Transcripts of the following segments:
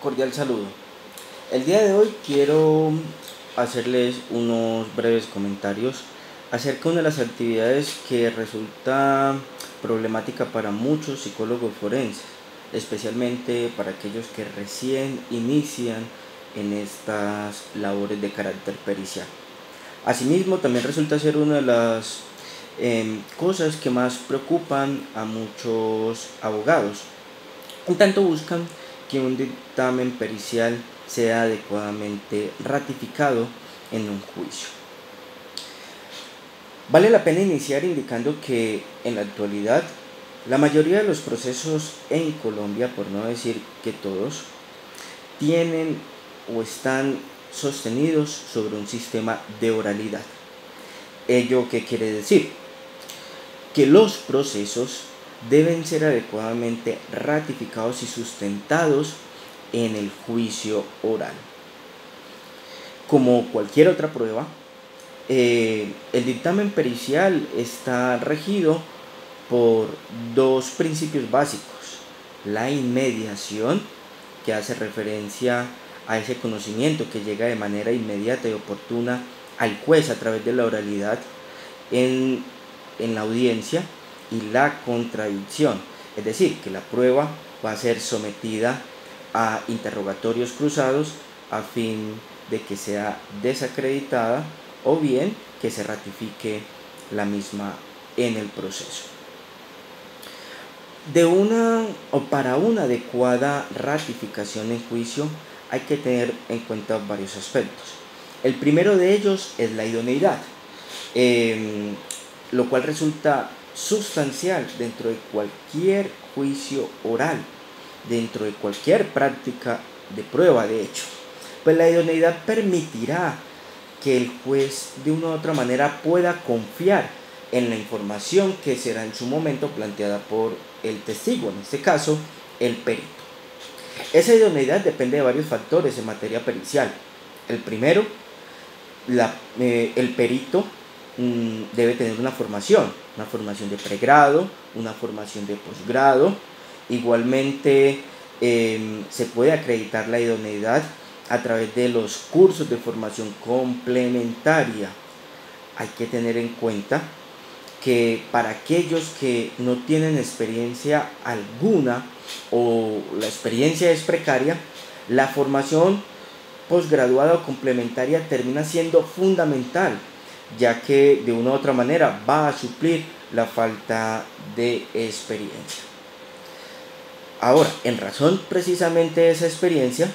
cordial saludo. El día de hoy quiero hacerles unos breves comentarios acerca de una de las actividades que resulta problemática para muchos psicólogos forenses, especialmente para aquellos que recién inician en estas labores de carácter pericial. Asimismo, también resulta ser una de las cosas que más preocupan a muchos abogados. En tanto buscan que un dictamen pericial sea adecuadamente ratificado en un juicio. Vale la pena iniciar indicando que en la actualidad la mayoría de los procesos en Colombia, por no decir que todos, tienen o están sostenidos sobre un sistema de oralidad. ¿Ello qué quiere decir? Que los procesos deben ser adecuadamente ratificados y sustentados en el juicio oral. Como cualquier otra prueba, el dictamen pericial está regido por dos principios básicos: la inmediación, que hace referencia a ese conocimiento que llega de manera inmediata y oportuna al juez a través de la oralidad en la audiencia, y la contradicción, es decir, que la prueba va a ser sometida a interrogatorios cruzados a fin de que sea desacreditada o bien que se ratifique la misma en el proceso. Para una adecuada ratificación en juicio hay que tener en cuenta varios aspectos. El primero de ellos es la idoneidad, lo cual resulta sustancial dentro de cualquier juicio oral, dentro de cualquier práctica de prueba, de hecho. Pues la idoneidad permitirá que el juez de una u otra manera pueda confiar en la información que será en su momento planteada por el testigo, en este caso el perito. Esa idoneidad depende de varios factores en materia pericial. El primero, el perito debe tener una formación de pregrado, una formación de posgrado. Igualmente se puede acreditar la idoneidad a través de los cursos de formación complementaria. Hay que tener en cuenta que para aquellos que no tienen experiencia alguna o la experiencia es precaria, la formación posgraduada o complementaria termina siendo fundamental, ya que de una u otra manera va a suplir la falta de experiencia. Ahora, en razón precisamente de esa experiencia,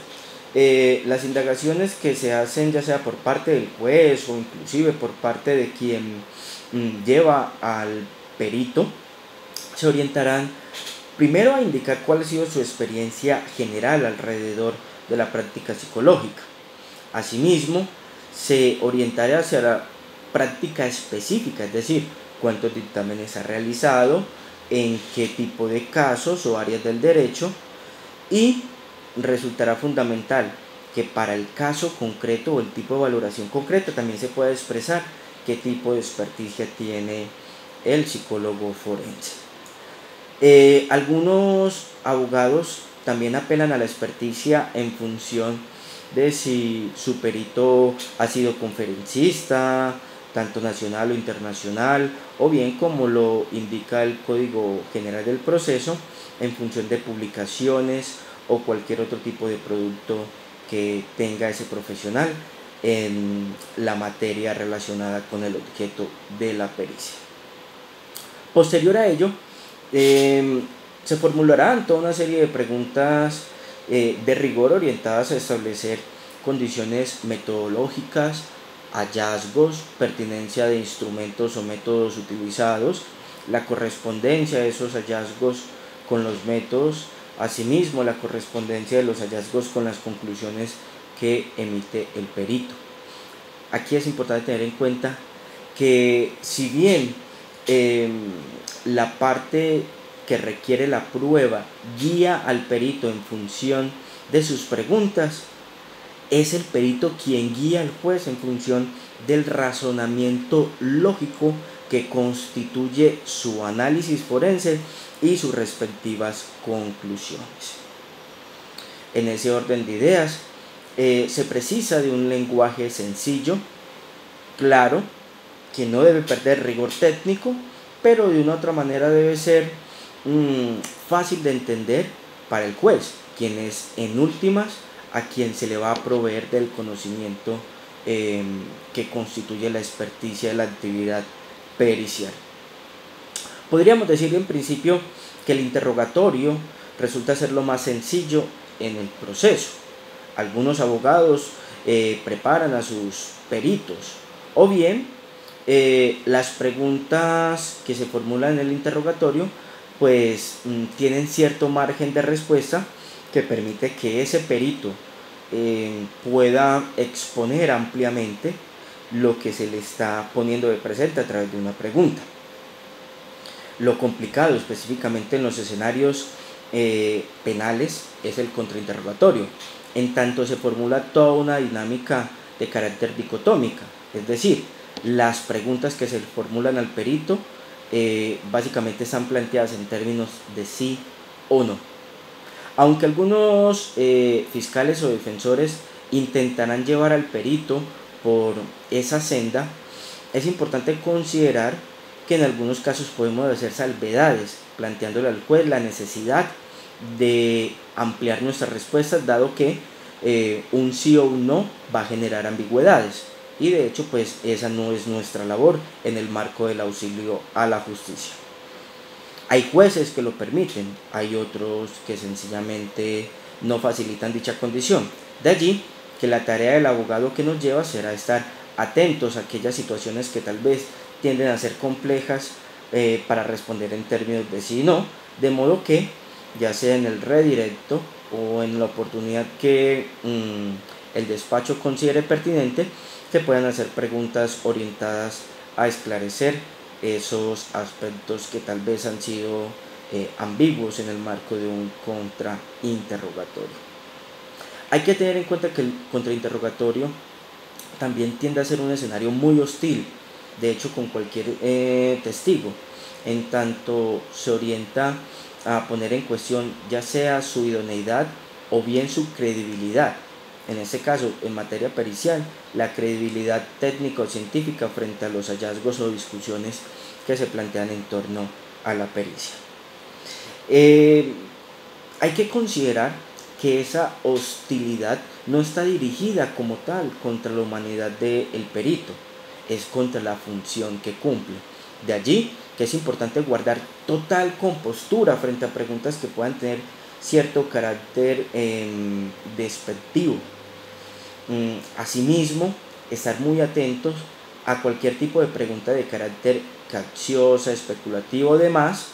las indagaciones que se hacen, ya sea por parte del juez o inclusive por parte de quien lleva al perito, se orientarán primero a indicar cuál ha sido su experiencia general alrededor de la práctica psicológica. Asimismo, se orientará hacia la práctica específica, es decir, cuántos dictámenes ha realizado, en qué tipo de casos o áreas del derecho, y resultará fundamental que para el caso concreto o el tipo de valoración concreta también se pueda expresar qué tipo de experticia tiene el psicólogo forense. Algunos abogados también apelan a la experticia en función de si su perito ha sido conferencista, tanto nacional o internacional, o bien, como lo indica el Código General del Proceso, en función de publicaciones o cualquier otro tipo de producto que tenga ese profesional en la materia relacionada con el objeto de la pericia. Posterior a ello, se formularán toda una serie de preguntas de rigor orientadas a establecer condiciones metodológicas, hallazgos, pertinencia de instrumentos o métodos utilizados, la correspondencia de esos hallazgos con los métodos, asimismo la correspondencia de los hallazgos con las conclusiones que emite el perito. Aquí es importante tener en cuenta que si bien la parte que requiere la prueba guía al perito en función de sus preguntas, es el perito quien guía al juez en función del razonamiento lógico que constituye su análisis forense y sus respectivas conclusiones. en ese orden de ideas. Se precisa de un lenguaje sencillo, claro, que no debe perder rigor técnico, pero de una otra manera debe ser fácil de entender para el juez, quien es en últimas a quien se le va a proveer del conocimiento que constituye la experticia de la actividad pericial. Podríamos decir en principio que el interrogatorio resulta ser lo más sencillo en el proceso. Algunos abogados preparan a sus peritos, o bien las preguntas que se formulan en el interrogatorio pues tienen cierto margen de respuesta que permite que ese perito pueda exponer ampliamente lo que se le está poniendo de presente a través de una pregunta. Lo complicado específicamente en los escenarios penales es el contrainterrogatorio, en tanto se formula toda una dinámica de carácter dicotómica, es decir, las preguntas que se formulan al perito básicamente están planteadas en términos de sí o no. Aunque algunos fiscales o defensores intentarán llevar al perito por esa senda, es importante considerar que en algunos casos podemos hacer salvedades, planteándole al juez la necesidad de ampliar nuestras respuestas, dado que un sí o un no va a generar ambigüedades. Y de hecho, pues esa no es nuestra labor en el marco del auxilio a la justicia. Hay jueces que lo permiten, hay otros que sencillamente no facilitan dicha condición. De allí que la tarea del abogado que nos lleva será estar atentos a aquellas situaciones que tal vez tienden a ser complejas para responder en términos de sí y no, de modo que ya sea en el redirecto o en la oportunidad que el despacho considere pertinente, se puedan hacer preguntas orientadas a esclarecer esos aspectos que tal vez han sido ambiguos en el marco de un contrainterrogatorio. Hay que tener en cuenta que el contrainterrogatorio también tiende a ser un escenario muy hostil, de hecho con cualquier testigo, en tanto se orienta a poner en cuestión ya sea su idoneidad o bien su credibilidad. En este caso, en materia pericial, la credibilidad técnica o científica frente a los hallazgos o discusiones que se plantean en torno a la pericia. Hay que considerar que esa hostilidad no está dirigida como tal contra la humanidad del perito, es contra la función que cumple. De allí que es importante guardar total compostura frente a preguntas que puedan tener cierto carácter despectivo. Asimismo, estar muy atentos a cualquier tipo de pregunta de carácter capciosa, especulativo o demás,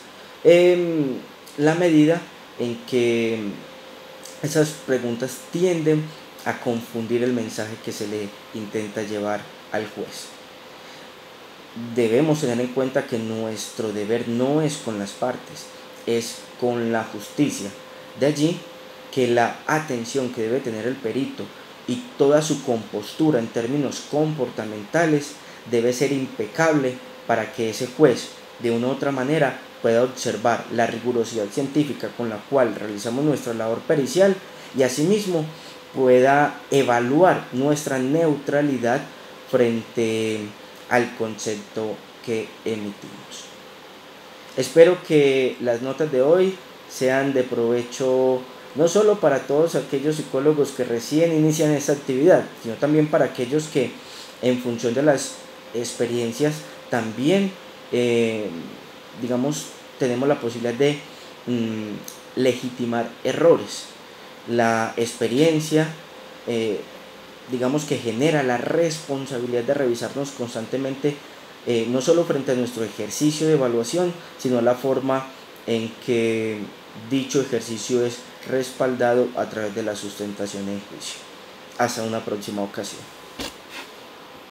en la medida en que esas preguntas tienden a confundir el mensaje que se le intenta llevar al juez. Debemos tener en cuenta que nuestro deber no es con las partes, es con la justicia. De allí que la atención que debe tener el perito y toda su compostura en términos comportamentales debe ser impecable para que ese juez, de una u otra manera, pueda observar la rigurosidad científica con la cual realizamos nuestra labor pericial y asimismo pueda evaluar nuestra neutralidad frente al concepto que emitimos. Espero que las notas de hoy sean de provecho no solo para todos aquellos psicólogos que recién inician esta actividad, sino también para aquellos que en función de las experiencias también tenemos la posibilidad de legitimar errores. La experiencia que genera la responsabilidad de revisarnos constantemente, no solo frente a nuestro ejercicio de evaluación, sino la forma en que dicho ejercicio es respaldado a través de la sustentación en juicio. Hasta una próxima ocasión.